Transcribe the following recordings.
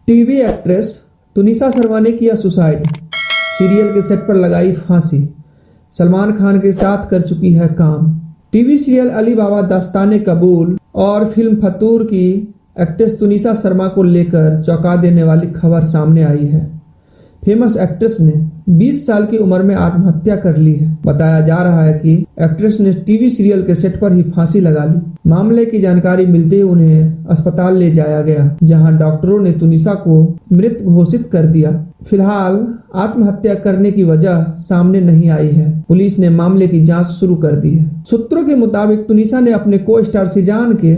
TV actress तुनिसा Sharma ने किया suicide. Serial के सेट पर लगाई फांसी। सलमान खान के साथ कर चुकी है काम। टीवी सीरियल अली बाबा दास्ताने कबूल और फिल्म फतूर की एक्ट्रेस तुनिसा शर्मा को लेकर चौंका देने वाली खबर सामने आई है। फेमस एक्ट्रेस ने 20 साल की उम्र में आत्महत्या कर ली है। बताया जा रहा है कि एक्ट्रेस ने टीवी सीरियल के सेट पर ही फांसी लगा ली। मामले की जानकारी मिलते ही उन्हें अस्पताल ले जाया गया, जहां डॉक्टरों ने तुनिसा को मृत घोषित कर दिया। फिलहाल आत्महत्या करने की वजह सामने नहीं आई है। पुलिस ने मामले की जांच शुरू कर दी है। सूत्रों के मुताबिक तुनिसा ने अपने को स्टार सिजान के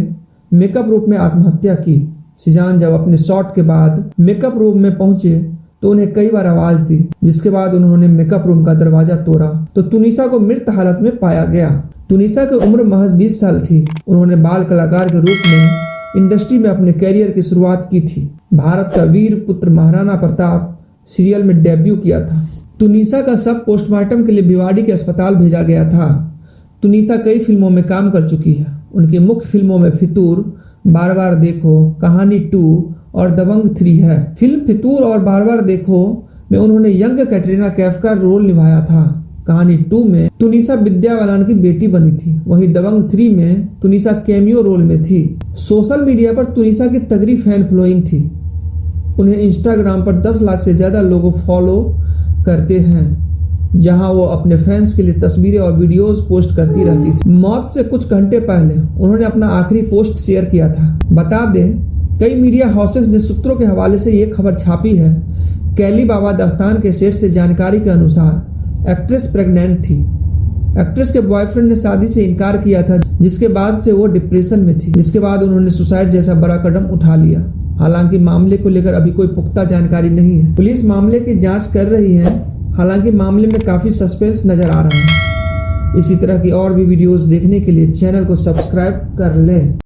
मेकअप रूम में आत्महत्या की। सिजान जब अपने शॉट के बाद मेकअप रूम में पहुंचे तो उन्हें कई बार आवाज दी, जिसके बाद उन्होंने मेकअप रूम का दरवाजा तोड़ा तो तुनिसा को मृत हालत में पाया गया। तुनिसा की उम्र महज 20 साल थी। उन्होंने बाल कलाकार के रूप में इंडस्ट्री में अपने कैरियर की शुरुआत की थी। भारत का वीर पुत्र महाराणा प्रताप सीरियल में डेब्यू किया था। तुनिसा का शव पोस्टमार्टम के लिए भिवाड़ी के अस्पताल भेजा गया था। तुनिसा कई फिल्मों में काम कर चुकी है। उनकी मुख्य फिल्मों में फितूर, बार बार देखो, कहानी 2 और दबंग 3 है। फिल्म फितूर और बार बार देखो में उन्होंने यंग कैटरीना कैफ का रोल निभाया था। कहानी 2 में तुनिसा विद्या बालन की बेटी बनी थी। वहीं दबंग 3 में तुनिसा कैमियो रोल में थी। सोशल मीडिया पर तुनिसा की तगड़ी फैन फॉलोइंग थी। उन्हें इंस्टाग्राम पर 10 लाख से ज्यादा लोग फॉलो करते हैं, जहां वो अपने फैंस के लिए तस्वीरें और वीडियोस पोस्ट करती रहती थी। मौत से कुछ घंटे पहले उन्होंने अपना आखिरी पोस्ट शेयर किया था। बता दें, कई मीडिया हाउसेस ने सूत्रों के हवाले से ये खबर छापी है कि अली बाबा दास्तान के सेट से जानकारी के अनुसार एक्ट्रेस प्रेग्नेंट थी। एक्ट्रेस के बॉयफ्रेंड ने शादी से इनकार किया था, जिसके बाद से वो डिप्रेशन में थी। जिसके बाद उन्होंने सुसाइड जैसा बड़ा कदम उठा लिया। हालांकि मामले को लेकर अभी कोई पुख्ता जानकारी नहीं है। पुलिस मामले की जांच कर रही है। हालांकि मामले में काफी सस्पेंस नजर आ रहा है। इसी तरह की और भी वीडियोस देखने के लिए चैनल को सब्सक्राइब कर लें।